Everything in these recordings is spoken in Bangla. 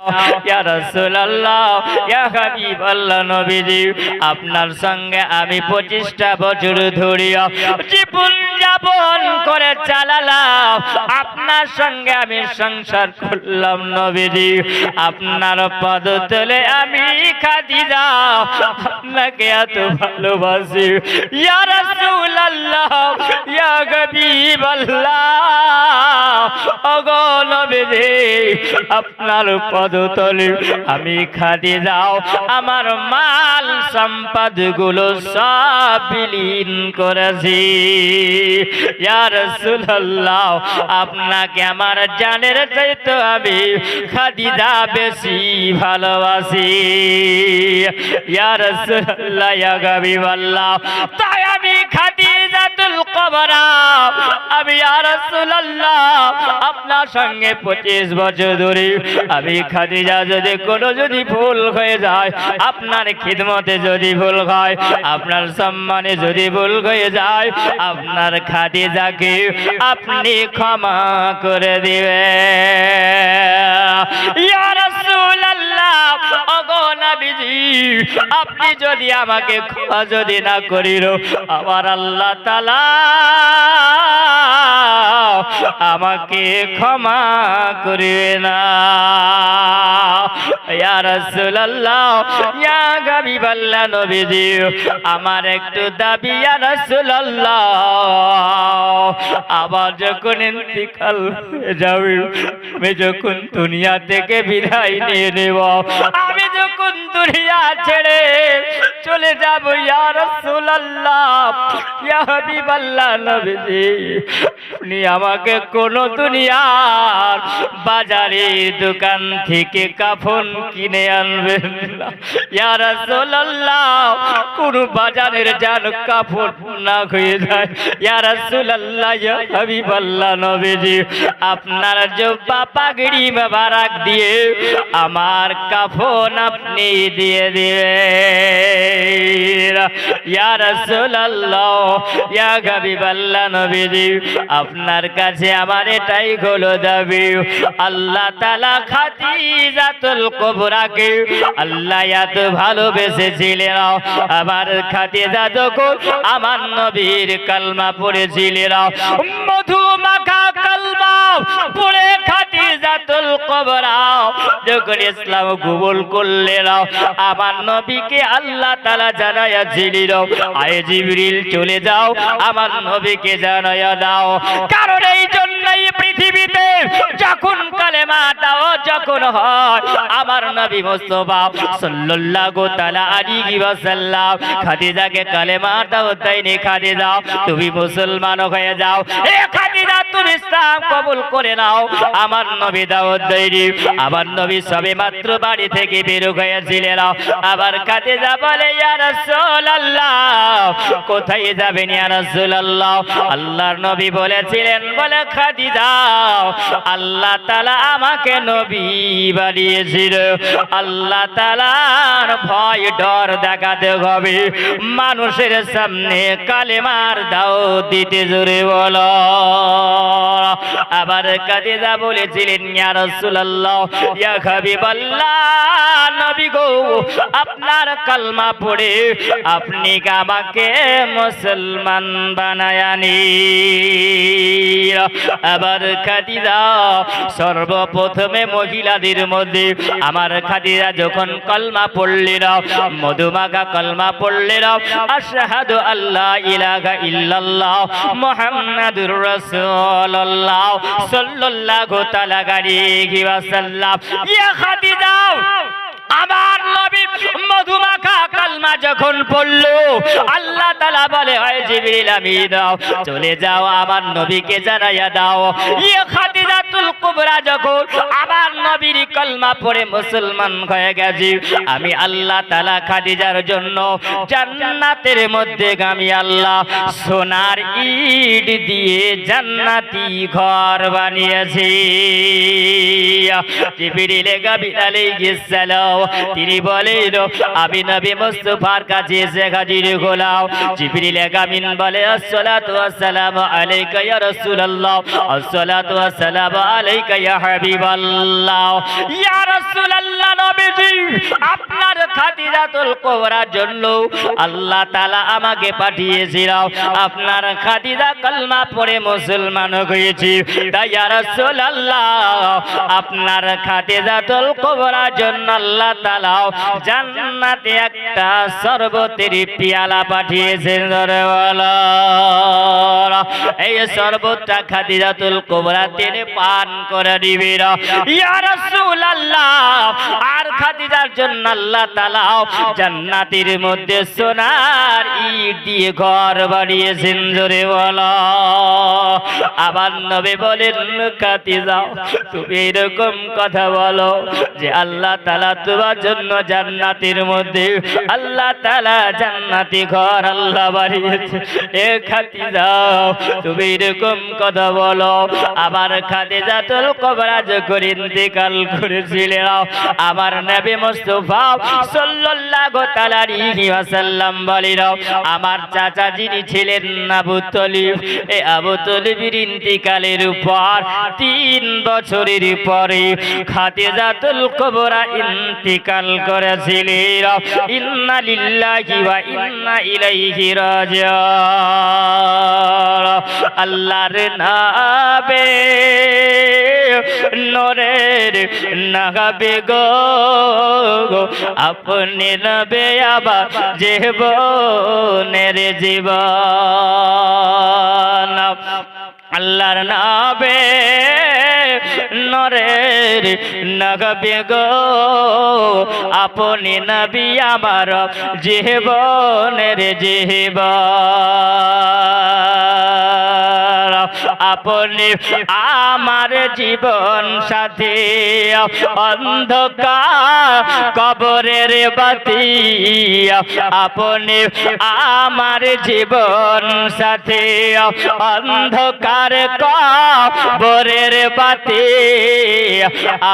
ইয়া রাসূলুল্লাহ ইয়া হাবিবাল্লাহ নবীজি আপনার সঙ্গে আমি 25টা বছর ধরে জীবন যাপন করে চালালাম আপনার সঙ্গে আমি সংসার করলাম নবীজি আপনার পদতলে আমি খাদিজা আপনাকে এত ভালোবাসি ইয়া রাসূলুল্লাহ ইয়া হাবিবাল্লাহ ওগো নবীজি আপনার পদতলে আমি খাদিজা আমার মাল সম্পদ গুলো সব বিলীন করেছি ইয়া রাসূলুল্লাহ আপনাকে আমার জানের চাইতে আমি খাদিজা বেশি ভালোবাসি ইয়া রাসূলুল্লাহ ইয়া হাবিবাল্লাহ তাই আমি খাদিজাতুল কুবরা আমি ইয়া রাসূলুল্লাহ আপনার সঙ্গে 25 বছর ধরে আমি খাদিজা যদি ভুল হয়ে যায় আপনার খিদমতে যদি ভুল হয় আপনার সম্মানে যদি ভুল হয়ে যায় আপনার খাদিজাকে আপনি ক্ষমা করে দিবেন ইয়া রাসূলুল্লাহ ওগো নবীজি আপনি যদি আমাকে ক্ষমা যদি না করিল আমার আল্লাহ তাআলা আমাকে ক্ষমা করবে না ইয়া রাসূলুল্লাহ ইয়া হাবিবাল্লাহ নবীজি আমার একটু দাবি ইয়া রাসূলুল্লাহ আবার যখন ইন্তিকাল হয়ে যাবে আমি যখন দুনিয়া থেকে বিদায় নিয়ে নেব আমি যখন দুনিয়া ছেড়ে চলে যাব ইয়া রাসূলুল্লাহ ইয়া হাবিবাল্লাহ নবীজি আপনি আমাকে কোন দুনিয়ার বাজারে দোকান থেকে কাফন কিনে আনবেন না ইয়া রাসূলুল্লাহ কোন বাজারের যেন কাফন না হয়ে যায় ইয়া রাসূলুল্লাহ ইয়া হাবিবাল্লাহ নবীজি আপনার জুব্বা পাগড়ি মোবারক দিয়ে আমার কাফন আপনি দিয়ে দিবেন ইয়া রাসূলুল্লাহ ইয়া হাবিবাল্লাহ নবীজি আপনার কাছে আমার এটাই হলো দাবি আল্লাহ তাআলা খাদিজাতুল কুবরাকে আল্লাহ এত ভালোবেসেছিলেন আমার খাদিজা যখন আমার নবীর কালমা পড়েছিলেন মধু মাখা কালমা পড়ে খাদিজাতুল কুবরা যখন ইসলাম কবুল করলেন আমার নবীকে আল্লাহ তাআলা জানাইয়াছিলেন আয়ে জিবরিল চলে যাও আমার নবীকে জানাইয়া দাও কারণ এই জন্যই পৃথিবীতে যখন কালেমা দাও যখন হয় আমার নবী মুস্তাফা সাল্লাল্লাহু তাআলা আলাইহি ওয়াসাল্লাম খাদিজাকে কালেমা দাও তাইনি খাদিজা তুমি মুসলমান হয়ে যাও এ খাদিজা তুমি ইসলাম কবুল করে নাও আমার নবী দাওয়াত দেয়নি আমার নবী সবে মাত্র বাড়ি থেকে বের হয়েছিলেন আবার খাদিজা বলে ইয়া রাসূলুল্লাহ কোথায় যাবেন ইয়া রাসূলুল্লাহ আল্লাহর নবী বলেছিলেন বলে খাদিজা আল্লাহ তাআলা আমাকে নবী বানিয়েছিল আল্লাহ তাআলার ভয় ডর দেখাতে হবে মানুষের সামনে কালেমার দাওয়াত দিতে জোরে বলো আবার খাদিজা বলেছিলেন ইয়া রাসূলুল্লাহ ইয়া হাবিবাল্লাহ নবী গো আপনার কালমা পড়ে আপনি আমাকে মুসলমান বানায়ানি আবার খাদিজা সর্বপ্রথমে মহিলাদের মধ্যে আমার খাদিজা যখন কলমা পড়লেন মধুমাখা কলমা পড়লেন আশহাদু আল্লা ইলাহা ইল্লাল্লাহ মুহাম্মাদুর রাসূলুল্লাহ সাল্লাল্লাহু তাআলা আলাইহি ওয়াসাল্লাম ইয়া খাদিজা আমার নবী মধুমাখা কালমা যখন পড়লো আল্লাহ তাআলা বলে হয় জিবরিল আমি দাও চলে যাও আমার নবীকে জানাইয়া দাও ইয়া খাদিজাতুল কুবরা যখন আমার নবীর কালমা পড়ে মুসলমান হয়ে গেছে আমি আল্লাহ তাআলা খাদিজার জন্য জান্নাতের মধ্যে আমি আল্লাহ সোনার ইট দিয়ে জান্নাতি ঘর বানিয়েছি জিবরিল আলাইহিস সালাম তিনি বলেন আমি নবী মুস্তাফার কাছে এসে হাজির হলাম জিবরিল আমিন বলে আসসালাতু ওয়াসসালামু আলাইকা ইয়া রাসূলুল্লাহ আসসালাতু ওয়াসসালামু আলাইকা ইয়া হাবিবাল্লাহ। ইয়া রাসূলুল্লাহ নবীজি, আপনার খাদিজাতুল কুবরার জন্য আল্লাহ তাআলা আমাকে পাঠিয়েছিল। আপনার খাদিজা কলমা পড়ে মুসলমান হয়েছে, তাই ইয়া রাসূলুল্লাহ আপনার খাদিজাতুল কুবরার জন্য আল্লাহ তাআলা জান্নাতে একটা শরবতের পেয়ালা পাঠিয়েছেন। এই শরবতটা খাদিজাতুল কুবরা তিনি পান করে দিবেন। ইয়া রাসূলুল্লাহ, আর খাদিজার জন্য আল্লাহ তাআলা জান্নাতের মধ্যে সোনার ইট দিয়ে ঘর বানিয়েছেন। জোরে বলো। আবার নবী বলেন, খাদিজা তুমি এরকম কথা বলো যে আল্লাহ তাআলা তোমার জন্য জান্নাতের মধ্যে আল্লাহ তাআলা জান্নাতি ঘর আল্লাহ বানিয়েছে। এ খাদিজা তুমি এরকম কথা বলো। আবার খাদিজাতুল কুবরা যখন ইন্তেকাল করেছিলেন, আমার নবী মুস্তাফা সাল্লাল্লাহু তাআলা আলাইহি ওয়াসাল্লাম বলেন, আমার চাচা যিনি ছিলেন আবু তালিব, এই আবু তালিবের ইন্তেকালের পর 3 বছরের পরে খাদিজাতুল কুবরা ইন্তেকাল করেছিলেন। ইন্না লিল্লাহি ওয়া ইন্না ইলাইহি রাজিউন। আল্লাহর নবী নূরের নবী গো, আপনি নবী আবার জীবনের জীবন। আল্লাহর নবী নূরের নবী গো, আপনি নবী আমার জীবনের জীবন। আপনি আমার জীবন সাথী, অন্ধকার কবরের বাতি। আপনি আমার জীবন সাথী, অন্ধকার কবরের বাতি।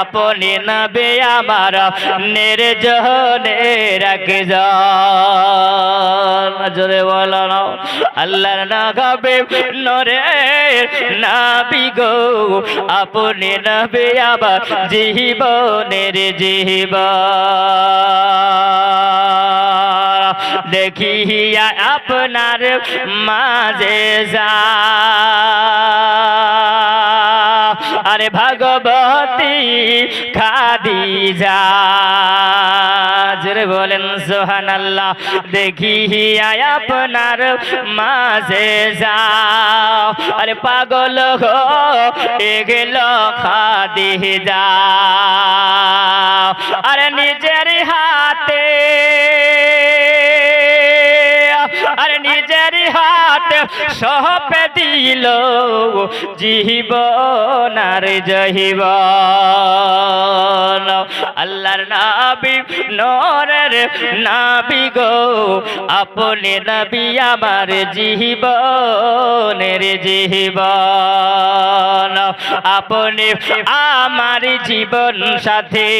আপনি নবী আমার নির্জনে রাখজন। জোরে বলো না। আল্লাহর নবী নূরের নবী গো, আপনি নবী আবার জীবনের জীবন। দেখিয়া আপনার মাঝে যা আরে ভগবতী খাদিজা। জোরে বলেন সুবহানাল্লাহ। দেখিয়া আপনার মাঝে যাও, আরে পাগল গো এগুলো খাদিজা। আরে নিজের হাতে, আরে নিজের হাতে সঁপে দিল জীবন আর জীবন। আল্লাহর নবী নূরের নবী গো, আপনি নবী আমার জীবনের জীবন। আপনি আমার জীবন সাথী,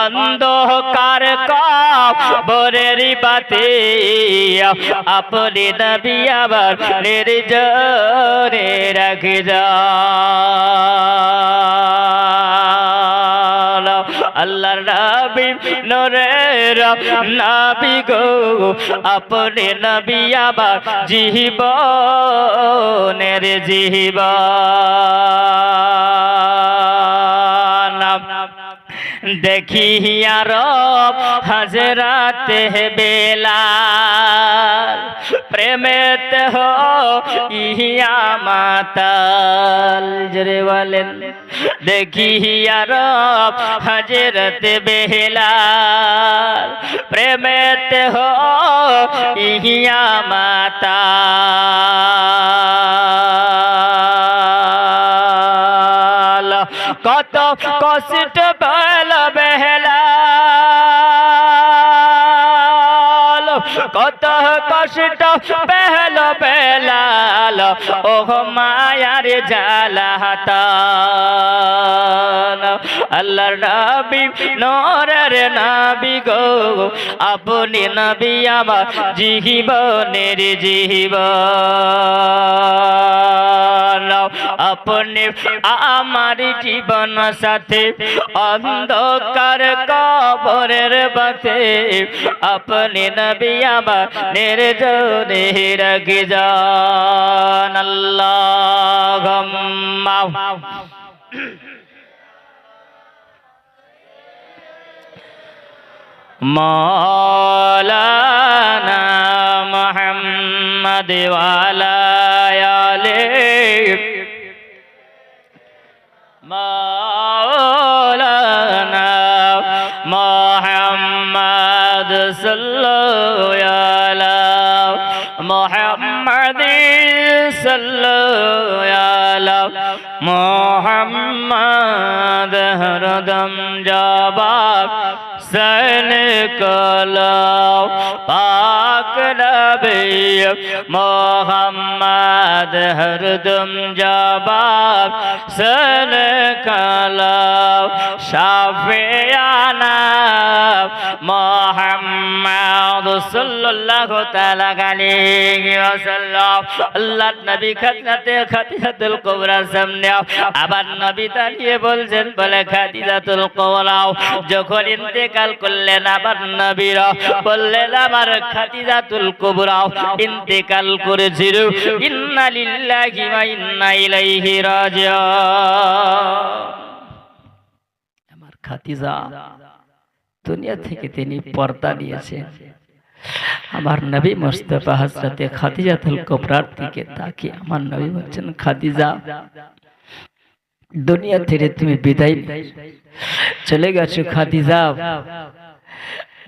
অন্ধকার কবরের বাতি। আপনি নবী আবার নির্জনে রাখজন। আল্লাহর নবী নূরের নবী গো, আপনি নবী আবার জীবনের জীবন। দেখিয়া রব হযরতে বেলাল, প্রেমেতে হো ইয়া মাতাল। জোরে বলেন। দেখিয়া রব হযরতে বেলাল, প্রেমেতে হো ইয়া মাতাল। কত কষ্ট পেল বেলাল, কত কষ্ট পেল বেলাল ও মায়ার জালাতান আল্লাহর নবী নূরের নবী গো আপনি নবী আমার জীবনের জীবন আপনি আমার জীবন সাথে অন্ধকার কবরের পথে আপনি নবী আমার নির্জনে রেখে যান আল্লাহুম্মা মাওলানা মুহাম্মদ ওয়া আলা আলিহি মাওলানা মুহাম্মদ সাল্লাল্লাহু আলা মুহাম্মদ সাল্লাল্লাহু আলা মুহাম্মদ হরদম জবাব सन कला पाक नबी मोहम्मद हरदम जवाब सन कला शाफियाना मोहम्मद सल्लल्लाहु तआला अलैहि वसल्लम अल्लाह नबी खातिजातुल कुबरा सामने আবার নবী দাঁড়িয়ে বলছেন বলে খাতিজাতুল কুবরা যখন ইন্তেকাল করলেন আবার নবীরা বললেন আমার খাতিজাতুল কুবরা ইন্তেকাল করেছিল ইন্না লিল্লাহি ওয়া ইন্না ইলাইহি রাজিউন আমার খাতিজা দুনিয়া থেকে তিনি পর্দা নিয়েছেন আমার নবী মুস্তাফা হযরতে খাতিজাতুল কুবরার দিকে তাকিয়ে আমার নবী বলছেন খাতিজা দুনিয়া থেকে তুমি বিদায় চলে গেছো খাদিজা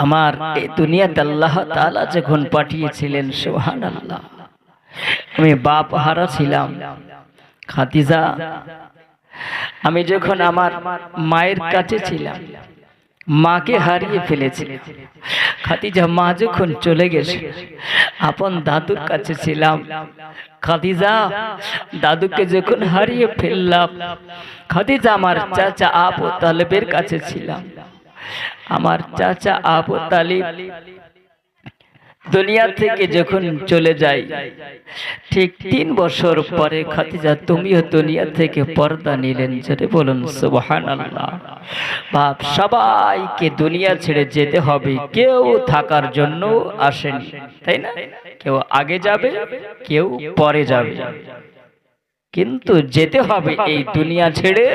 আমার এই দুনিয়াতে আল্লাহ তাআলা যখন পাঠিয়েছিলেন সুবহানাল্লাহ আমি বাপ হারা ছিলাম খাদিজা আমি যখন আমার মায়ের কাছে ছিলাম মাকে হারিয়ে ফেলেছি খাদিজা মা যখন চলে গেছে আপন দাদুর কাছে ছিলাম খাদিজা দাদুকে যখন হারিয়ে ফেললাম খাদিজা আমার চাচা আবু তালেবের কাছে ছিলাম আমার চাচা আবু তালিব দুনিয়া থেকে যখন চলে যাই ঠিক 3 বছর পরে খাদিজা তুমিও দুনিয়া থেকে পর্দা নিলেন জোরে বলুন সুবহানাল্লাহ বাপ সবাইকে দুনিয়া ছেড়ে যেতে হবে কেউ থাকার জন্য আসেনি তাই না কেউ আগে যাবে কেউ পরে যাবে কিন্তু যেতে হবে এই দুনিয়া ছেড়ে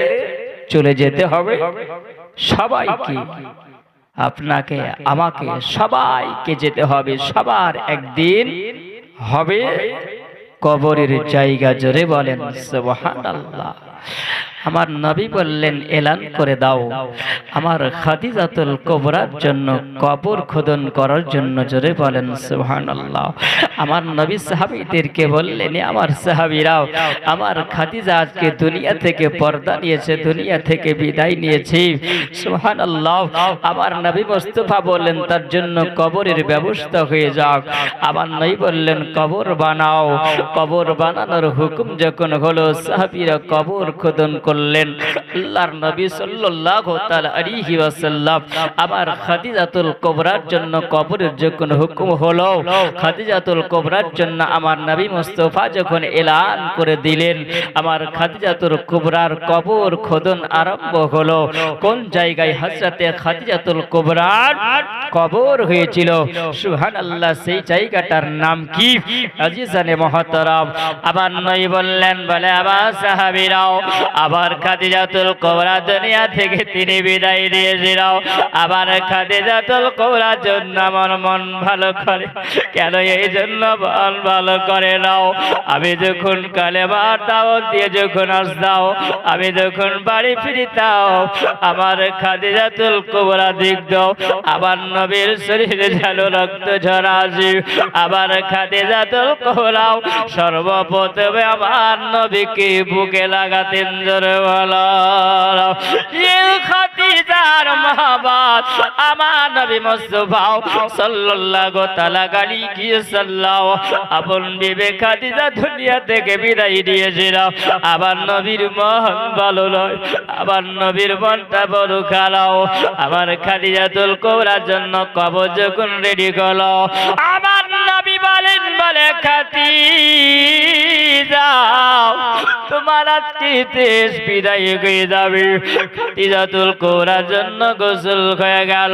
চলে যেতে হবে সবাইকে আপনাকে আমাকে সবাইকে যেতে হবে সবার একদিন হবে কবরের জায়গা জোরে বলেন সুবহানাল্লাহ আমার নবী বললেন এলান করে দাও আমার খাদিজাতুল কুবরার জন্য কবর খোদন করার জন্য জোরে বলেন সুবহানাল্লাহ আমার নবী সাহাবীদেরকে বললেন আমার সাহাবীরাও আমার খাদিজা আজকে দুনিয়া থেকে পর্দা নিয়েছে দুনিয়া থেকে বিদায় নিয়েছে সুবহানাল্লাহ আমার নবী মুস্তাফা বললেন তার জন্য কবরের ব্যবস্থা হয়ে যাক আমার নবী বললেন কবর বানাও কবর বানানোর হুকুম যখন হলো সাহাবীরা কবর খোদন করলেন আল্লাহর নবী সাল্লাল্লাহু তাআলা আলাইহি ওয়াসাল্লাম আমার খাদিজাতুল কুবরার জন্য কবরের যখন হুকুম হলো খাদিজাতুল কুবরার জন্য আমার নবী মুস্তাফা যখন এলান করে দিলেন আমার খাদিজাতুল কুবরার কবর খোদন আরম্ভ হলো কোন জায়গায় হযরতে খাদিজাতুল কুবরার কবর হয়েছিল সুবহানাল্লাহ সেই জায়গাটার নাম কি আজিজানে মুহতারাম আবার নবী বললেন বলে আবার সাহাবীরাও আবার খাদিজাতুল কুবরা দুনিয়া থেকে তিনি বিদায় দিয়েছিল আবার খাদিজাতুল কুবরার জন্য আমার মন ভালো করে কেন এই জন্য মন ভালো করে নাও আমি যখন কালেমার দাওয়াত দিয়ে যখন আসতাম আমি যখন বাড়ি ফিরতাম আমার খাদিজাতুল কুবরা দেখতো আবার নবীর শরীরে যেন রক্ত ঝরা আসে আবার খাদিজাতুল কুবরা সর্বপ্রথমে আমার নবীকে বুকে লাগাতেন জোরে বলো খাদিজার মা সাহাবাত আমার নবী মুস্তাফা সাল্লাল্লাহু তাআলা আলাইহি ওয়াসাল্লাম আপন বিবি খাদিজা দুনিয়া থেকে বিদায় দিয়েছিল। আবার নবীর মন ভালো নয়, আবার নবীর মনটা বড় খারাপ। আমার খাদিজাতুল কুবরার জন্য কবর যখন রেডি করলো, আমার নবী বলেন বলে খাদিজা তোমার আজকে দেশ বিদায় হয়ে যাবে। খাদিজাতুল কুবরার জন্য গোসল হয়ে গেল।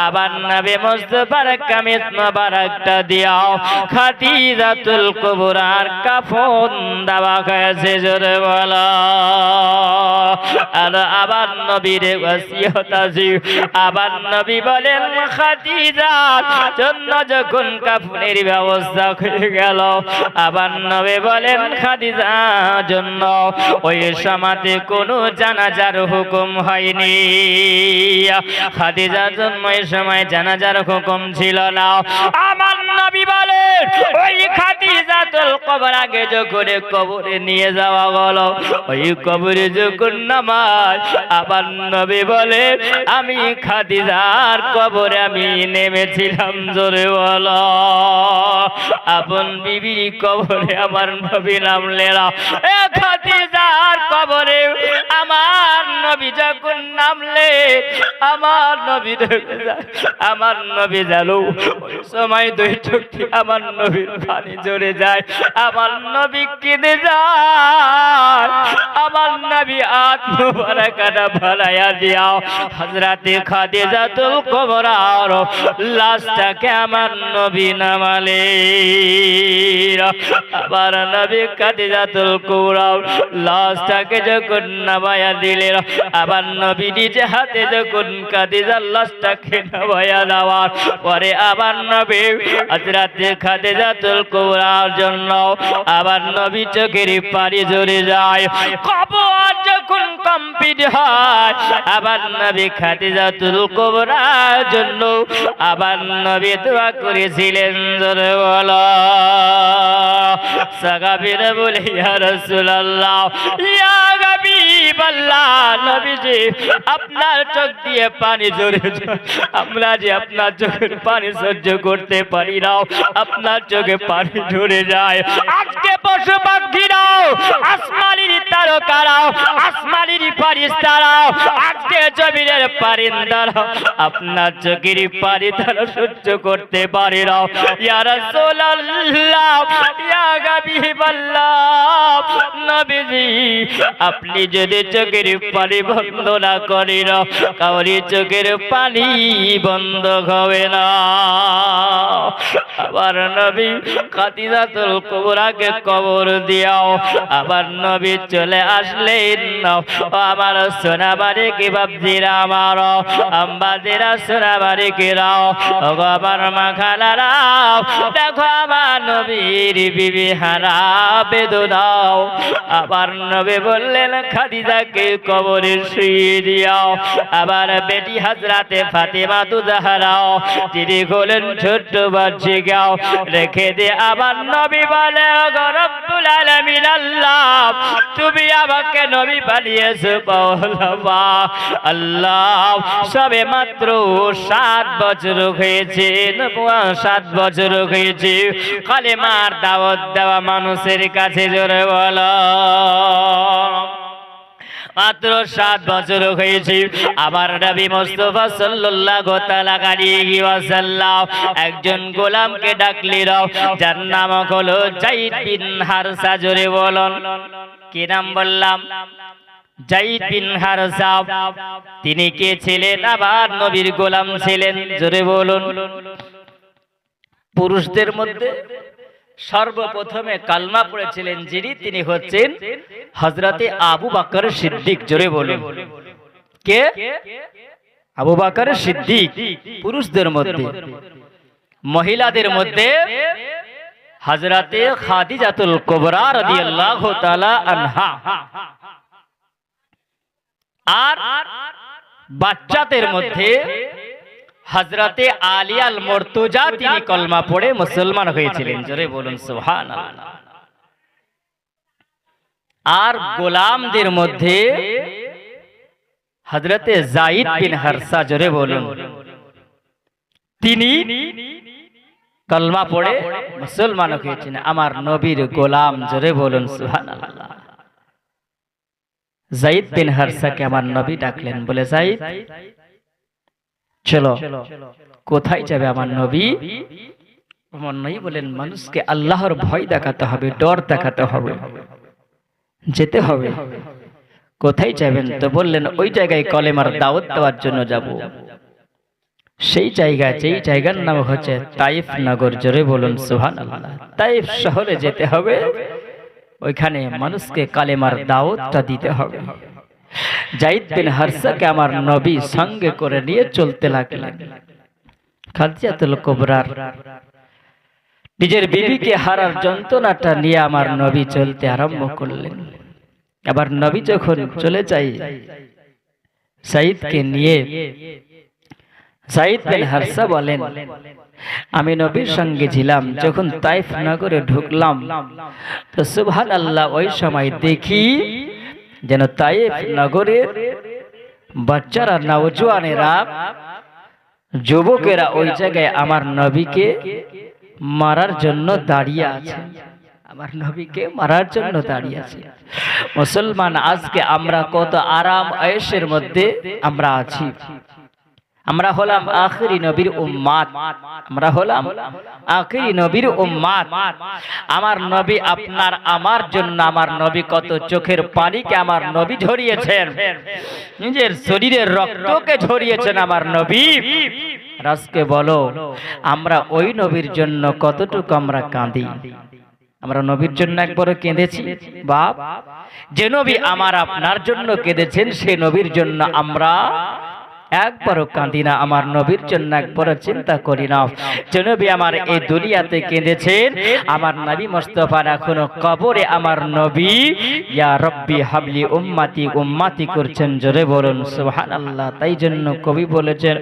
আবার নবী মুস্তাফার কামিজ মোবারকটা দিয়াও খাদিজাতুল কুবরার কাফন দেওয়া হয়েছে, জোরে বলো। আর আবার নবীর ওসিয়ত আছে, আবার নবী বলেন খাদিজার জন্য যখন কাফনের ব্যবস্থা হয়ে গেল, আবার নবী বলেন খাদিজার জন্য ওই সমাজে কোনো জানাজার হুকুম হয়নি। খাদিজার জন্য ওই সময় জানাজার হুকুম ছিল না। আমার নবী বলেন ওই খাদিজাতুল কুবরা আগে যখন কবরে নিয়ে যাওয়া হলো, ওই কবরে যখন নামাজ, আবার নবী বলে আমি খাদিজার কবরে আমি নেমেছিলাম, জোরে বলো। আপন বিবির কবরে আমার নবী নামলেন। এ খাদিজার কবরে আমার নবী যখন নামলে, আমার নবী জানো ওই সময় দুই চোখ আমার নবীর পানি ঝরে যায়, আমার নবী কেঁদে যায়। আমার নবী আত্মবারাকাটা ভালাইয়া দিয়াও হযরতে খাদিজাতুল কুবরার লাশটাকে আমার নবী নামালে। আবার নবী খাদিজাতুল কুবরার লাশটাকে যখন নামায়া দিলেন, আবার নবী নিজে হাতে যখন খাদিজার লাশটাকে নামায়া দেওয়ার পরে আবার নবী হযরতে খাদিজাতুল কুবরার জন্য আবার নবী চোখের পানি ঝরে যায়। কবর যখন কমপ্লিট হয়, আবার নবী খাদিজাতুল কুবরার জন্য আবার নবী দোয়া করেছিলেন, জোরে বলো। সাহাবীরা বলে ইয়া রাসূলুল্লাহ, ইয়া হাবিবাল্লাহ, নবীজি আপনার চোখ দিয়ে পানি ঝরে যায়, আমরা যে আপনার চোখের পানি সহ্য করতে পারি না, আপনার চোখে পানি ঝরে যায়। আজকে পশু পাখিরাও, আসমানের তারকারাও, আসমানের ফেরেশতারাও, আজকে জমিনের পরিন্দারাও আপনার চোখের পানি তারা সহ্য করতে পারে না। ইয়া রাসূলুল্লাহ, ইয়া হাবিবাল্লাহ, নবীজি আপনি যদি চোখের পানি বন্ধ না করেন, কাউরি চোখের পানি বন্ধ হবে না। আবার নবী খাদিজাতুল কুবরাকে কবর দিয়াও আবার নবী চলে আসলেন। আমার সোনাবাড়ি কি বাপজিরা, আমার আম্বাজিরা সোনাবাড়ি কি রাও, আমার মা খালারাও, দেখো আমার নবীর বিবি হারা বেদনাও। আবার নবী বললেন খাদিজাকে কবরে শুইয়ে দিয়াও। আবার বেটি হযরতে ফাতেমা জাহরাও, তিনি হলেন ছোট্ট বাচ্চাও, রেখে দে। আবার নবী বলে ওগো রব্বুল আলামিন আল্লাহ, তুমি আমাকে নবী বানিয়েছো মাওলানা আল্লাহ। সবে মাত্র 7 বছর হয়েছে, 7 বছর হয়েছে কালেমার দাওয়াত দেওয়া মানুষের কাছে, জোরে বলো। মাত্র 7 বছর হয়েছে। আমার নবী মুস্তাফা সাল্লাল্লাহু তাআলা আলাইহি ওয়াসাল্লাম একজন গোলামকে ডাকলেন, যার নাম হলো যায়েদ বিন হারসা, জোরে বলুন। কি নাম বললাম? যায়েদ বিন হারসা। তিনি কে ছিলেন? আবার নবীর গোলাম ছিলেন, জোরে বলুন। পুরুষদের মধ্যে সর্বপ্রথমে কালমা পড়েছিলেন যিনি, তিনি হচ্ছেন হযরতে আবু বকর সিদ্দিক, জোরে বলুন। কে? আবু বকর সিদ্দিক। পুরুষদের মধ্যে। মহিলাদের মধ্যে হযরতে খাদিজাতুল কুবরা রাদিয়াল্লাহু তাআলা আনহা। আর বাচ্চাদের মধ্যে হযরতে আলী আল মুর্তজা, তিনি কলমা পড়ে মুসলমান হয়েছিলেন, জোরে বলুন সুবহানাল্লাহ। আর গোলামদের মধ্যে হযরতে যায়েদ বিন হারসা, জোরে বলুন। তিনি কলমা পড়ে মুসলমান হয়েছেন, আমার নবীর গোলাম, জোরে বলুন সুবহানাল্লাহ। যায়েদ বিন হারসাকে আমার নবী ডাকলেন, বলে যায়েদ চলো। কোথায় যাবে আমার নবী? আমার নবী বলেন, মানুষকে আল্লাহর ভয় দেখাতে হবে, ডর দেখাতে হবে, যেতে হবে। কোথায় যাবেন? তো বললেন, ওই জায়গায় কলেমার দাওয়াত দেওয়ার জন্য যাব। সেই জায়গা, যেই জায়গার নাম হচ্ছে তাইফ নগর, জোরে বলুন সুবহানাল্লাহ। তাইফ শহরে যেতে হবে, ওইখানে মানুষকে কালেমার দাওয়াতটা দিতে হবে। যায়েদ বিন হারসাকে আমার নবী সঙ্গে করে নিয়ে চলতে লাগলেন। খাদিজাতুল কুবরার নিজের বিবিকে হারার যন্ত্রণাটা নিয়ে আমার নবী চলতে আরম্ভ করলেন। আবার নবী যখন চলে যায় যায়েদকে নিয়ে, যায়েদ বিন হারসা বলেন, আমি নবীর সঙ্গে ছিলাম, যখন তাইফ নগরে ঢুকলাম তো সুবহানাল্লাহ, ওই সময় দেখি যেন তাইফ নগরের বাচ্চারা, নওজোয়ানেরা, যুবকেরা ওই জায়গায় আমার নবীকে মারার জন্য দাঁড়িয়ে আছে। আমার নবীকে মারার জন্য দাঁড়িয়ে আছে। মুসলমান, আজকে আমরা কত আরাম আয়েশের মধ্যে আমরা আছি। আমরা হলাম আখিরি নবীর উম্মাত, আমরা হলাম আখিরি নবীর উম্মাত। আমার নবী আপনার আমার জন্য, আমার নবী কত চোখের পানিকে আমার নবী ঝরিয়েছেন, নিজের শরীরের রক্তকে ঝরিয়েছেন আমার নবী। আজকে বলো, আমরা ওই নবীর জন্য কতটুকু আমরা কাঁদি? আমরা নবীর জন্য একবারও কেঁদেছি? বাপ, যে নবী আমার আপনার জন্য কেঁদেছেন, সেই নবীর জন্য আমরা একবারও কাঁদি না, আমার নবীর জন্য একবারও চিন্তা করি না। যে নবী আমার এই দুনিয়াতে কেঁদেছেন, আমার নবী মুস্তাফা এখনো কবরে আমার নবী ইয়া রব্বি হাবলি উম্মতি উম্মতি করছেন, জোরে বলুন সুবহানাল্লাহ। তাই জন্য কবি বলেছেন,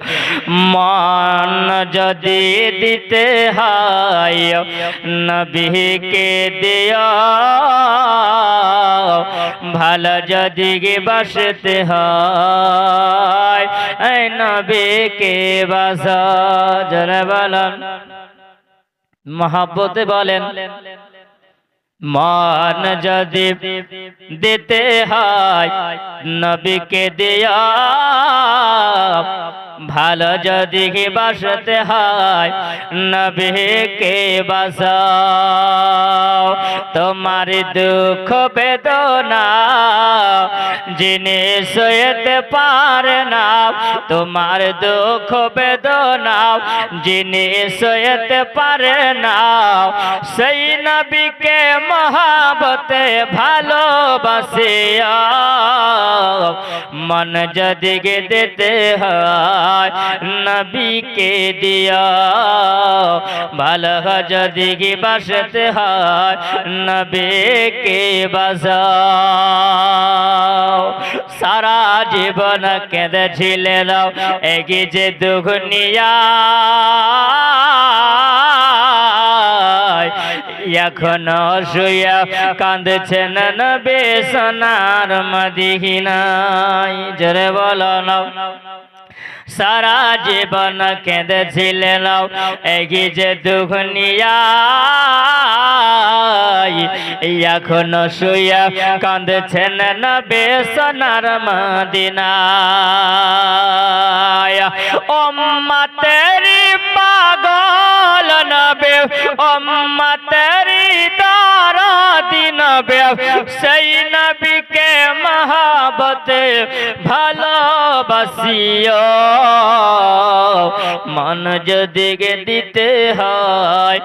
মান যদি দিতে হয় নবীকে দিও, ভালো যদি বাসতে হয় এই নবীকে বাসা, জোরে বলেন মহব্বতে বলেন, মান যদি দিতে হয় নবীকে দিও, ভালো যদি বাসতে হয় নবীকে বাসাও। তোমার দুঃখ বেদনা যিনি সইতে পারে না, তোমার দুঃখ বেদনা যিনি সইতে পারে না, সেই নবীকে মহাবতে ভালোবাসিয়া মন যদি দিতে হয় নবীকে দিয়া, ভালো যদি বাসতে হয় নবীকে বাসাও। সারা জীবন কেঁদেছিলেন এগিয়ে যে দুনিয়া, এখনো শুয়া কাঁদছেন নবী সোনার মদিনায়, জোরে বলো না। সারা জীবন কেঁদেছিলেন এগিয়ে যে দুনিয়া, এখনো শুয়া কাঁদছেন নবী সোনার মদিনায়। উম্মতেরি পাগল নবী, উম্মতেরি দরদি নবী, সেই নবীকে মহাবতে ভালোবাসিও, মন যদি দিতে হয়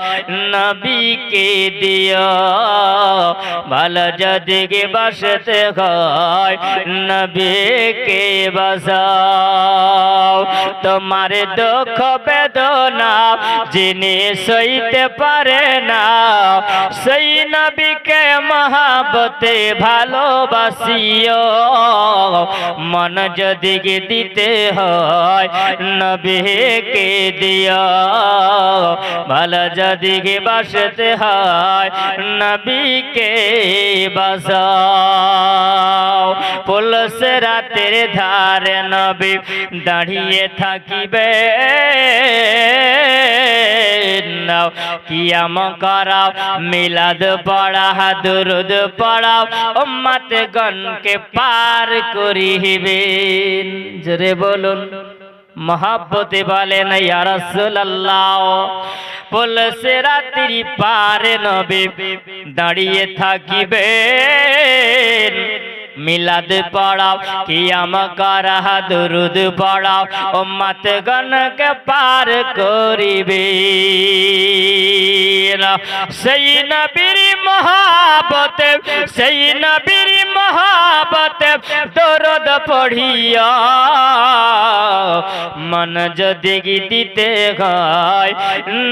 নবীকে দিও, ভালো যদি বাসতে হয় নবীকে বাসাও। তোমার দুঃখ বেদনা যিনি সইতে পারে না, সেই নবীকে মহাবতে ভালোবাসিও, মন যদি দিতে হয় নবীকে দিও ভালো যদি বাসতে হয় নবীকে বাসাও পুলস রাতের ধারে নবী দাঁড়িয়ে থাকিবে কিয়াম করাও মিলাদ পড়া দুরুদ পড়াও উম্মত গণকে পার করিবেন জোরে বলুন মহাব্বতে বলেন ইয়া রাসূলুল্লাহ পুলস রাতের পারে নবী দাঁড়িয়ে থাকিবেন মিলাদ পড়াও কিয়াম করা দুরুদ পড়াও উম্মত গণকে পার করিবে সেই নবীর মহব্বতে সেই নবীর মহব্বতে দরুদ পড়িয়া মন যদি দিতে হয়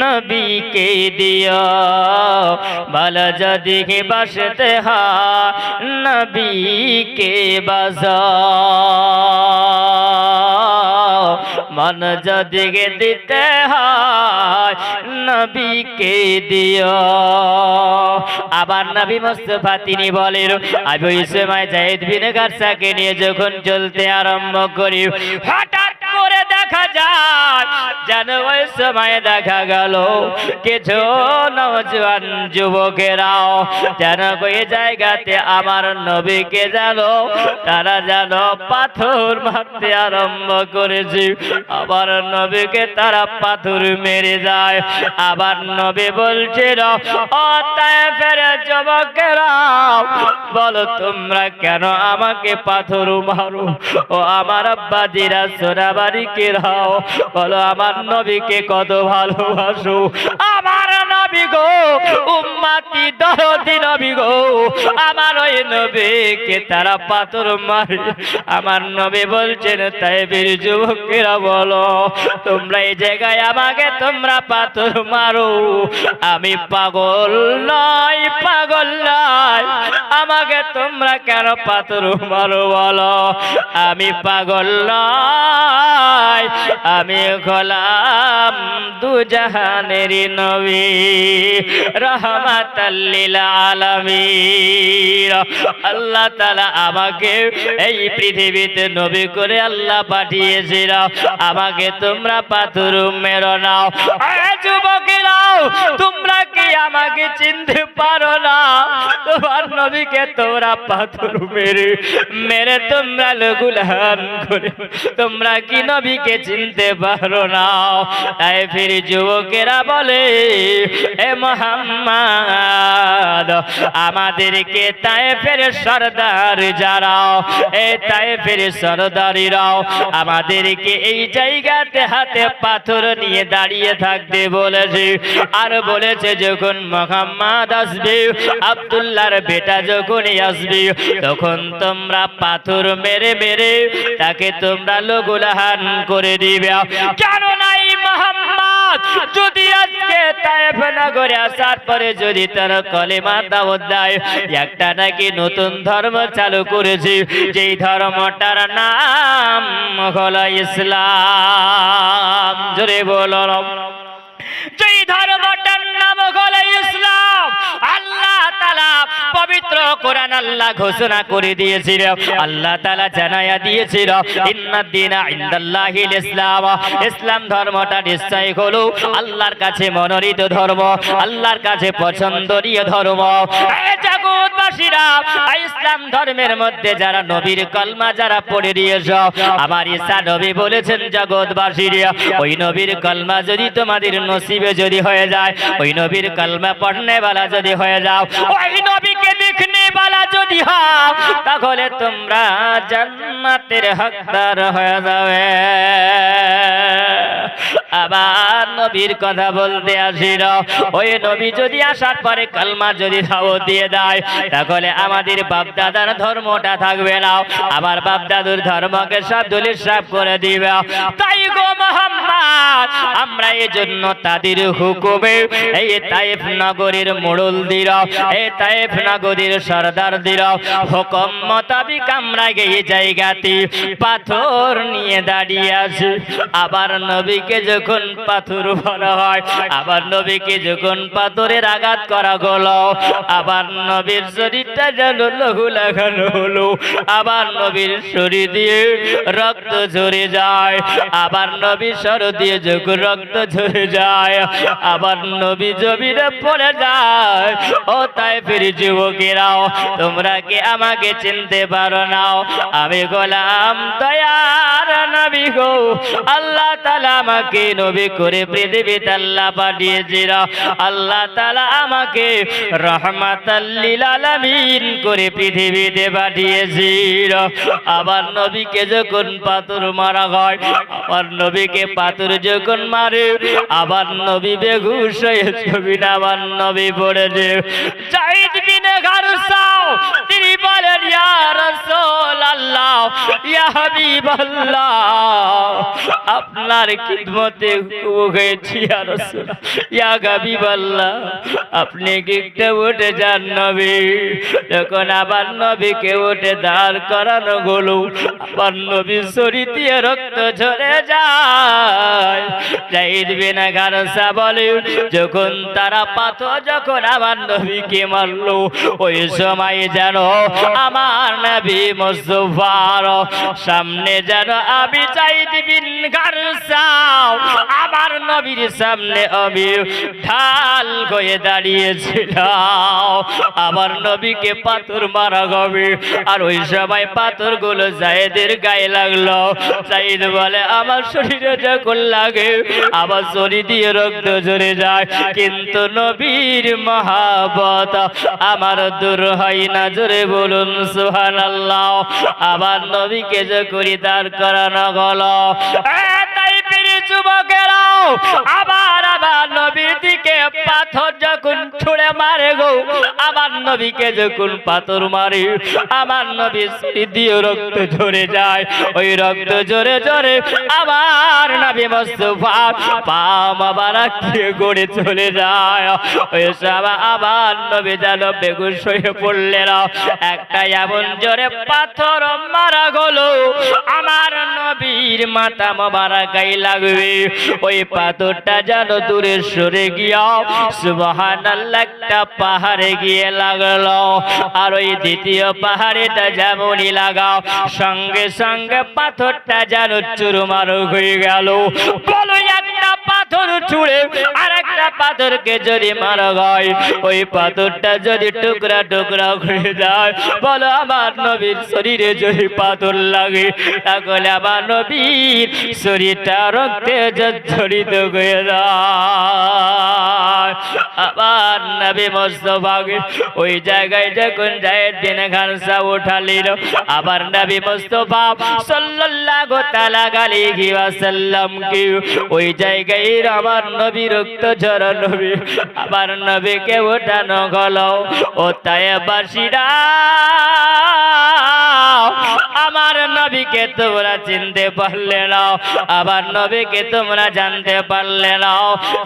নবীকে দিও ভালো যদি বাসতে হয় নবী के बजाओ मन जदिगे दिते हैं नबी के दियो আবার নবী মুস্তাফা তিনি বলেন আবু ইসমাঈল যায়েদ বিন গারসাকে নিয়ে যখন চলতে আরম্ভ করি হঠাৎ করে দেখা যায় যেন ওই সময় দেখা গেল কিছু নওজোয়ান যুবকেরাও যেন ওই জায়গাতে আমার নবীকে জানো তারা যেন পাথর মারতে আরম্ভ করেছে আবার নবীকে তারা পাথর মেরে যায় আবার নবী বলছিল ও তায়েফের যুবকেরা বলো তোমরা কেন আমাকে পাথর মারো ও আমার আব্বাজিরা সোনাবাড়িকে রাও বলো আমার নবীকে কত ভালোবাসো আমার নবী গো উম্মতি দরদি নবী গো আমার ওই নবীকে তারা পাথর মারে আমার নবী বলছেন তায়েফের যুবকেরা বলো তোমরা এই জায়গায় আমাকে তোমরা পাথর মারো আমি পাগল নয় পাগল নয় আমাকে তোমরা কেন পাথর মারো বলো আমি পাগল নয় আমি গোলাম দু জাহানের নবী রহমাতাল লিল আলামিন আল্লাহ তাআলা আমাকে এই পৃথিবীতে নবী করে আল্লাহ পাঠিয়েছিল আমাকে তোমরা পাথর মেরো না যুবকেরা তোমরা কি আমাকে চিনতে পারো না তোমার নবীকে তোমরা পাথর মেরে মেরে তোমরা লগুলান করে তোমরা কি নবীকে চিনতে পারো না তাই ফির যুবকেরা বলে এ মুহাম্মদ আমাদেরকে তায়েফের সরদার যারাও এই তায়েফের সরদারিরাও আমাদেরকে এই জায়গাতে হাতে পাথর নিয়ে দাঁড়িয়ে থাকতে বলেছে আর বলেছে যখন মুহাম্মদ আসবে আব্দুল্লাহর বেটা যখন আসবে তখন তোমরা পাথর মেরে মেরে তাকে তোমরা লগুলাহান করে দিবে কেন নাই মুহাম্মদ যদি আজকে তায়েফ নগরে আসার পরে যদি তার কলেমা দাওয়াত দেয় একটা নাকি নতুন ধর্ম চালু করেছে যেই ধর্মটার নাম হলো ইসলাম জোরে বলো যেই ধর্মটার নাম হলো ইসলাম আল্লাহ তাআলা পবিত্র কোরআন আল্লাহ ঘোষণা করে দিয়েছিল আল্লাহ তাআলা জানায়া দিয়েছিল ইন্নাদ দীনা ইনদাল্লাহিল ইসলাম ইসলাম ধর্মটা নিশ্চয় হলো আল্লাহর কাছে মনোনীত ধর্ম আল্লাহর কাছে পছন্দনীয় ধর্ম এই জগৎবাসীরা ইসলাম ধর্মের মধ্যে যারা নবীর কলমা যারা পড়ে দিয়েছো আমার ঈসা নবী বলেছেন জগৎবাসীরা ওই নবীর কলমা যদি তোমাদের নসিবে যদি হয়ে যায় ওই নবীর কলমা পড়নে वाला যদি হয়ে যাও ওই নবীকে দেখনে वाला যদি হও তাহলে তোমরা জান্নাতের হকদার হয়ে যাবে আবার নবীর কথা বলতে আসিল। ওই নবী যদি আসার পরে কালমা যদি দাওয়াত দিয়ে দেয় তাহলে আমাদের বাপ দাদার ধর্মটা থাকবে না, আমার বাপ দাদুর ধর্মকে সব দলিল সাফ করে দিবে। তাই গো মুহাম্মদ, আমরা এই জন্য তাদের হুকুমে এই তায়েফ নগরীর মুরুল দিল, এই তায়েফ নগরীর সরদার দিল হুকুম মোতাবিক আমরা এই জায়গাতে পাথর নিয়ে দাঁড়িয়ে আছি। আবার নবীকে যখন পাথর ভরা হয়, আবার নবীকে যখন পাথরের আঘাত করা হলো, আবার নবীর শরীরটা যেন লহু লাগানো হলো, আবার নবীর শরীর দিয়ে রক্ত ঝরে যায়, আবার নবীর শরীর দিয়ে যখন রক্ত ঝরে যায়, আবার নবী জমিনে পড়ে যায়। ও তায়েফের যুবকেরাও, তোমরা কি আমাকে চিনতে পারো না? আমি গোলাম দয়ার নবী গো। আল্লাহ তাআলা আমাকে নবী করে পৃথিবীতে আল্লাহ পাঠিয়েছিল। আল্লাহ তাআলা আমাকে রাহমাতাল লিল আলামিন করে পৃথিবীতে পাঠিয়েছিল। আবার নবীকে যখন পাথর মারা হয়, আবার নবীকে পাথর যখন মারে, আবার নবী বেহুশ হয়ে জমিনে আবার নবী পড়েছে। যায়েদ বিন গারসা তিনি বলেন, ইয়া রাসূলুল্লাহ, ইয়া হাবিবাল্লাহ, আপনার খিদমতে হয়েছি ইয়া রাসূলুল্লাহ, ইয়া হাবিবাল্লাহ, আপনি কি একটু উঠে যান নবী। যখন আবার নবীকে উঠে দাঁড় করানো হলো, আবার নবীর শরীর দিয়ে রক্ত ঝরে যায়। যায়েদ বিন গারসা বলে, যখন তারা পাথর যখন আমার নবীকে মারলো, ওই সময় যেন আমার নবী মুস্তাফার সামনে যেন আমি যায়েদ বিন গারসা আমার নবীর সামনে আমি ঢাল হয়ে দাঁড়িয়েছিলাম। আমার নবীকে পাথর মারা হবে, আর ওই সময় পাথরগুলো যায়েদের গায়ে লাগলো। যায়েদ বলে, আমার শরীরে যখন লাগে আমার শরীর দিয়ে রক্ত ঝরে যায়, কিন্তু নবীর মহাবত আমার দূর হয় না। জোরে বলুন সুবহানাল্লাহ। আবার নবীকে যখন দাঁড় করানো হলো, যুবকেরাও আবার আবার নবীর দিকে পাথর যখন ছুঁড়ে মারে গো, আমার নবীকে যখন পাথর মারে, আমার নবীর শরীর দিয়ে রক্ত ঝরে যায়। ওই রক্ত ঝরে ঝরে আমার নবী মুস্তাফা পা মোবারক দিয়ে গড়ে চলে যায়। ওই সময় আবার নবী যেন বেহুশ হয়ে পড়লেন। একটা এমন জোরে পাথর মারা গেল, আমার নবীর মাথা মোবারক গায়ে লাগবে। ওই পাথরটা যেন দূরে সরে গিয়া সুবহানাল্লাহ একটা পাহাড়ে গিয়ে লাগলো। আর ওই দ্বিতীয় পাহাড়েটা যেমনই লাগাও, সঙ্গে সঙ্গে পাথরটা যেন চুরমার হয়ে গেল। বলো, একটা পাথর ছুঁড়ে আর একটা পাথরকে যদি মারা হয়, ওই পাথরটা যদি টুকরা টুকরা হয়ে যায়, বলো আমার নবীর শরীরে যদি পাথর লাগে, তাহলে আমার নবীর শরীরটা রক্তে জড়িত হয়ে যায়। আবার নবী মুস্তাফাকে ওই জায়গায় যখন যায়েদ বিন গারসা উঠালিল, আবার নবী মুস্তাফা সাল্লাল্লাহু তাআলা আলাইহি ওয়াসাল্লাম কি ওই জায়গায় আমার নবী রক্ত ঝরা নবী, আবার নবীকে উঠানো হলো। ও তায়েফবাসীরা, আমার নবীকে তোমরা চিনতে পারলে না, আবার নবীকে তোমরা জানতে পারলে না,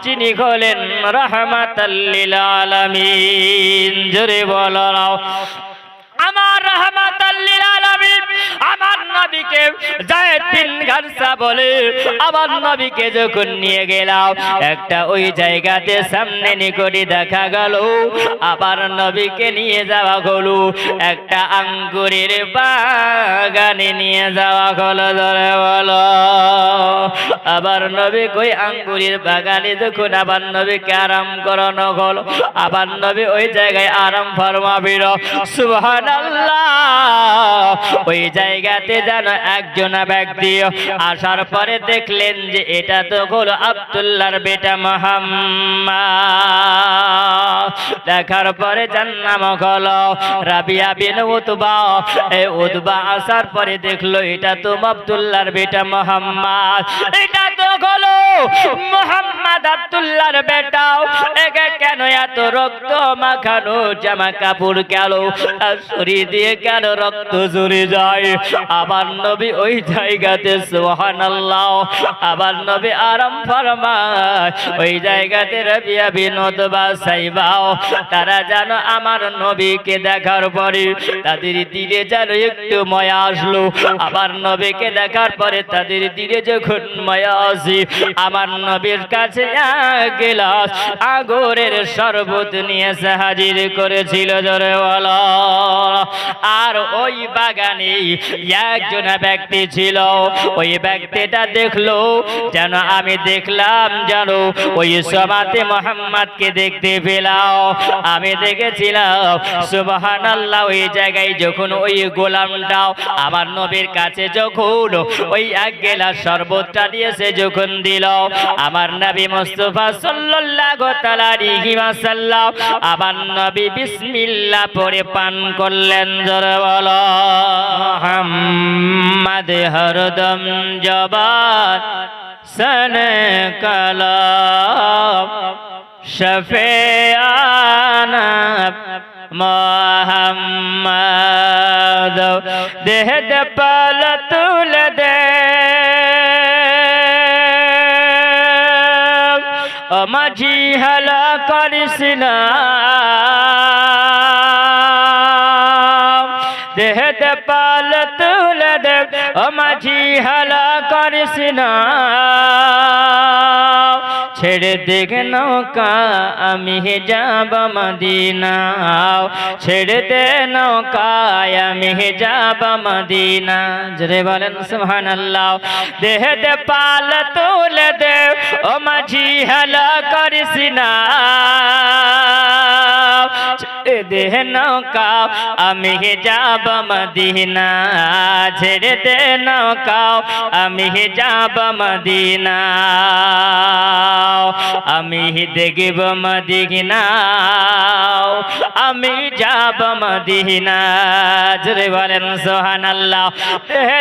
যিনি হলেন রাহমাতাল লিল আলামিন। জোরে বলো না, আমার রাহমাতাল লিল আলামিন। আমার নবীকে যায়েদ বিন গারসা বলে, আমার নবীকে যখন নিয়ে গেলাম একটা ওই জায়গাতে সামনে নিকটে দেখা গেল, আবার নবীকে নিয়ে যাওয়া হলো একটা আঙ্গুরের বাগানে নিয়ে যাওয়া হলো। ধরে বলো, আবার নবী কই আঙ্গুরের বাগানে যখন আবার নবীকে আরাম করানো হলো, আবার নবী ওই জায়গায় আরাম ফরমাবিল। সুবহানাল্লাহ। ওই জায়গাতে যেন একজন ব্যক্তি আসার পরে দেখলেন যে এটা তো হলো আব্দুল্লাহর বেটা মুহাম্মদ। দেখার পরে যার নাম হলো রাবিয়া বিন উতবা। এই উতবা আসার পরে দেখলো এটা তো আব্দুল্লাহর বেটা মুহাম্মদ, এটা তো হলো মোহাম্মদ আব্দুল্লাহর বেটাও একে কেন এত রক্ত মাখানো জামা কাপড় কেন তার শরীর দিয়ে কেন রক্ত ঝরে যায় আবার নবী ওই জায়গাতে সুবহানাল্লাহ আবার নবী আরাম ফরমায় ওই জায়গাতে রাবিয়া বিন উতবা সাইবাও তারা জানো আমার নবীকে দেখার পরে তাদের দিলে যেন একটু মায়া আসলো আমার নবীকে দেখার পরে তাদের দিলে যখন মায়া আসে আমার নবীর কাছে এক গিলাস আগুরের শরবত নিয়ে এসে হাজির করেছিল জোরে বলো আর ওই বাগানে একজন ব্যক্তি ছিল ওই ব্যক্তিটা দেখলো যেন আমি দেখলাম জানো ওই সমাতে মোহাম্মদকে দেখতে পেলাম আমি দেখেছিলাম সুবহানাল্লাহ ওই জায়গায় যখন ওই গোলামটাও আমার নবীর কাছে যখন ওই এক গিলাস শরবতটা দিয়েছে যখন দিল আমার নবী মুস্তাফা সাল্লাল্লাহু তাআলা আলাইহি ওয়াসাল্লাম আমার নবী বিসমিল্লাহ পড়ে পান করলেন জোরে বলো মুহাম্মদ হরদম জবান সনে কালাম শফিআনা মোহাম্মদ দেহ দে পাল তুল দে ও মাঝি হালা করিস না দেহ দে পাল তুল দে ও মাঝি হালা করিস না ছেড়ে দেখ নৌকা আমি যাব মদিনা ছেড়ে দে নৌকায় আমি যাব মদিনা জোরে বলেন সুবহানাল্লাহ দেহ দে পাল তুলে দে ও মাঝি হালা করিস না ছেড়ে দে নৌকা আমি যাব মদিনা ছেড়ে দে নৌকা আমি যাব মদিনা আমি দেখব মদিনা আমি যাব মদিনা জোরে বলেন সুবহানাল্লাহ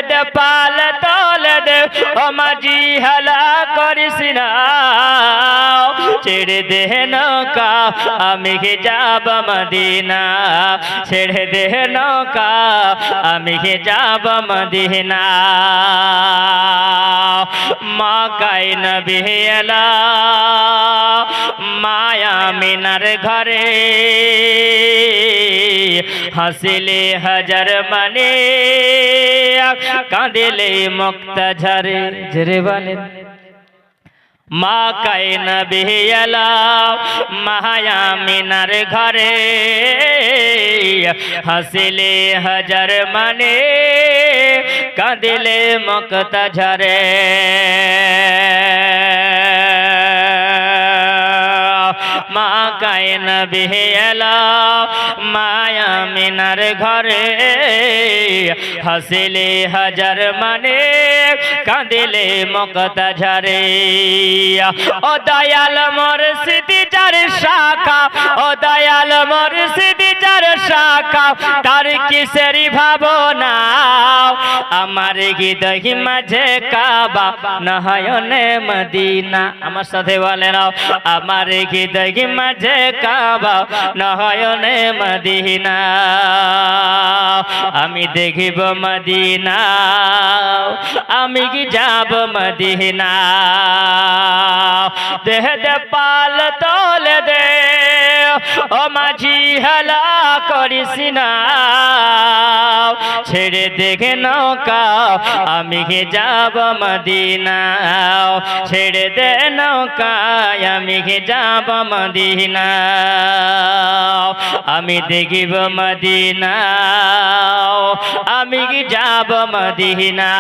দে পাল তোলে দে ও মাঝি হালা করিস না ছেড়ে দে নৌকা আমি যাব মদিনা ছেড়ে দে নৌকা আমি যাব মদিনা মক্কায় নবী এলা মায়া মিনার ঘরে হাসিলে হাজার মানে কাঁদিলে মুক্তা ঝরে জোরে বলেন মক্কায় নবী এলা মায়া মিনার ঘরে হাসিলে হাজার মানে কাঁদিলে মুক্তা ঝরে মক্কায় নবী এলা মায়া মিনার ঘরে হাসিলে হাজার মানে কাঁদিলে মুক্তা ঝরে ও দয়াল মুর্শিদ যার শাখা ও দয়াল মুর্শিদ যার শাখা তার কিসের ভাবনা আমার হৃদয় মাঝে কাবা নয়নে মদিনা আমার সাথে বলেন আমার হৃদয় মাঝে কাবা নয়নে মদিনা আমি দেখিব মদিনা আমি কি যাব মদিনা দেহ দে পাল তোলে দে ও মাঝি হালা করিস না ছেড়ে দেখে নৌকা আমি কি যাব মদিনা ছেড়ে দে নৌকা আমি কি যাব মদিনা আমি দেখিব মদিনা আমি কি যাব মদিনা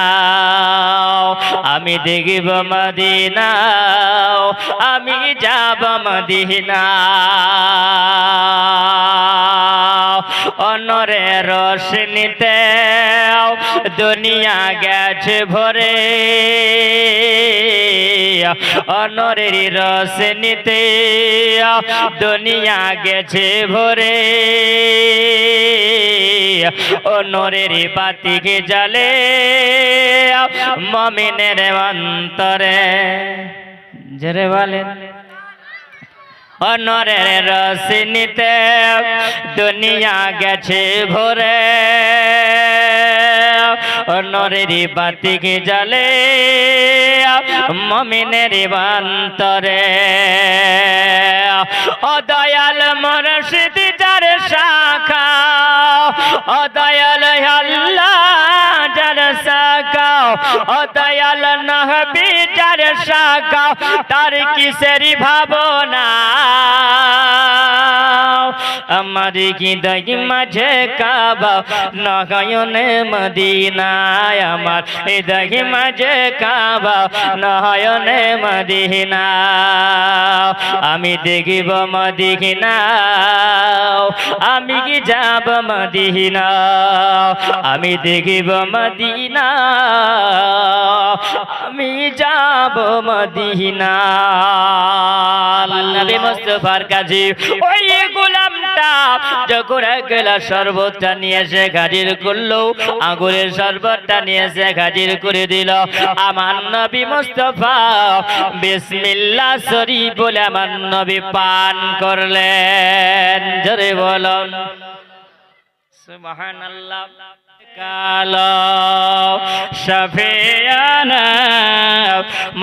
আমি দেখিব মদিনা আমি যাব মদিনা অনরে রোশনীতে দুনিয়া গেছে ভরে অনরের রোশনীতে দুনিয়া গেছে ভরে অনরের বাতিকে জ্বালে মুমিনের অন্তরে জোরে বলেন। নরের রসিনীতে দুনিয়া গেছে ভরে, নরের বাতিকে জ্বলে মুমিনের অন্তরে। ও দয়াল মুর্শিদ যার শাখা, ও দয়াল আল্লাহ যার শাখা, ও দয়াল নবী যার শাখা, তার কিসের ভাবনা। আমার হৃদয় মাঝে কাবা, নয়নে মদিনায়, আমার হৃদয় মাঝে কাবা, নয়নে মদিনা। আমি দেখিব মদিনা, আমি কি যাব মদিনা, আমি দেখিব মদিনা, আমি যাব মদিনা। নবী মুস্তাফার কাছে ওই গোলামটা যখন এক গ্লাস শরবতটা নিয়ে এসে হাজির করলো, আঙ্গুরের শরবতটা নিয়ে এসে হাজির করে দিল। আমার নবী মুস্তাফা বিসমিল্লাহ শরীফ বলে আমার নবী পান করলেন। জোরে বলুন সুবহানাল্লাহ। কালো শফিয়ানা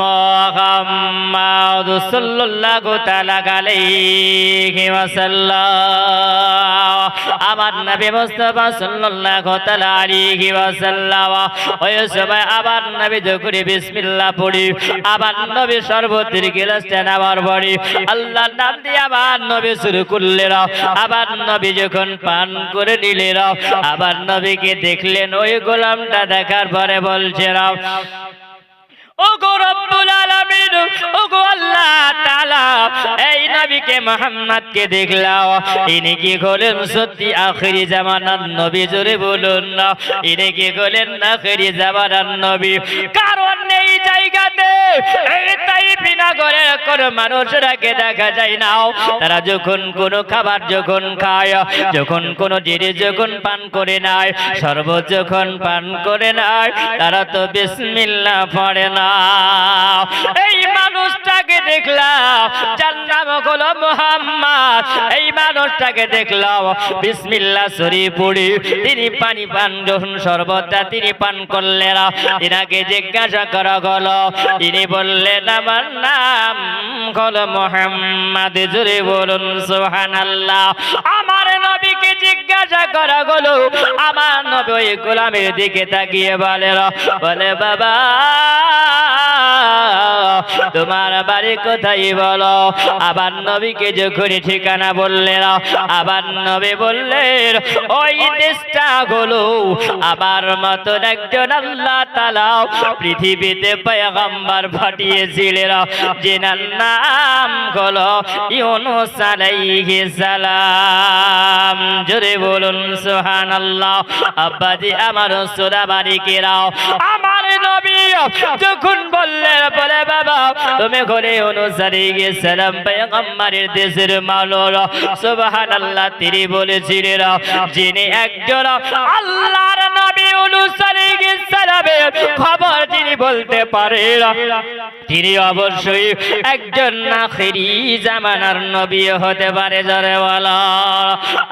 মুহাম্মদ সাল্লাল্লাহু তাআলা আলাইহি ওয়াসাল্লাম। আমার নবী মুস্তাফা সাল্লাল্লাহু তাআলা আলাইহি ওয়াসাল্লাম ওই সময় আবার নবী যখন বিসমিল্লাহ পড়ি, আবার নবী শরবতের গ্লাসটা নেওয়ার পরে আল্লাহর নাম দিয়ে আবার নবী শুরু করলেন। আবার নবী যখন পান করে নিলেন, আবার নবীকে দেখলেন। ওই গোলামটা দেখার পরে বলছেন, ওগো রব্বুল আলামিন, ওগো আল্লাহ তাআলা, এই নবীকে মুহাম্মদকে দেখলাম, ইনি কি হলেন সত্যি আখিরি জামানার নবী? জোরে বলুন না, ইনি কি হলেন আখিরি জামানার নবী? কারণ এই জায়গাতে এই তাইফ নগরের কোন মানুষরাকে দেখা যায় না। তারা যখন কোনো খাবার যখন খায়, যখন কোনো জিনিস যখন পান করে নেয়, শরবত যখন পান করে নেয়, তারা তো বিসমিল্লাহ পড়ে না। এই মানুষটাকে দেখলাম, যার নাম হলো মুহাম্মদ, এই মানুষটাকে দেখলাম বিসমিল্লাহ শরীফ পড়ি তিনি পানি পান যখন শরবতটা তিনি পান করলেন। এনাকে জিজ্ঞাসা করা হলো, তিনি বললেন আমার নাম হলো মুহাম্মদ। জোরে বলুন সুবহানাল্লাহ। আমার নবীকে জিজ্ঞাসা করা হলো, আমার নবী ওই গোলামের দিকে তাকিয়ে বলে বাবা তোমার বাড়ি কোথায় বলো। আবার নবীকে যখন ঠিকানা বললেন, আবার নবী বললেন ওই দেশটা হলো আমার মতন একজন আল্লাহ তাআলা পৃথিবীতে পয়গম্বর পাঠিয়েছিলেন, যেনার নাম হলো ইউনূস আলাইহিস সালাম। জোরে বলুন সুবহানাল্লাহ। আব্বাজি আমার সোনা বাড়িকেরাও, আমার নবী যখন বললেন বলে বাবা তুমি ঘরে ইউনূস আলাইহিস সালাম পয়গম্বরের দেশের মানুষ, সুবহানাল্লাহ, তিনি বলেছিলেন যিনি একজন আল্লাহর নবী ইউনূস আলাইহিস সালামের খবর যিনি বলতে পারেন, তিনি অবশ্যই একজন আখিরি জামানার নবী হতে পারে। জোরে বলো।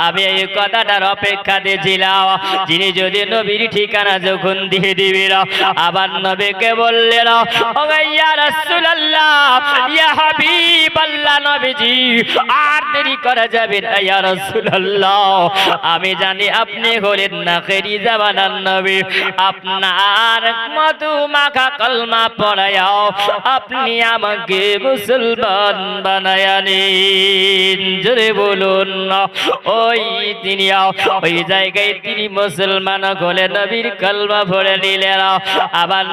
আমি এই কথাটার অপেক্ষা দিয়েছিলাম, যিনি যদি নবীর ঠিকানা যখন দিয়ে দিবেন, আবার নবীকে বললেন ও ইয়া রাসূলুল্লাহ, ইয়া হাবিবাল্লাহ, নবীজি আর দেরি করা যাবে না ইয়া রাসূলুল্লাহ, আমি জানি আপনি হলেন আখিরি জামানার নবী, আপনার মধু মাখা কলমা পড়ায়াও আপনি আমাকে মুসলমান বানায়া নিন। জোরে বলুন। ওই তিনি ওই জায়গায় তিনি মুসলমান হলে নবীর কলমা পড়ে নিলেন। আবার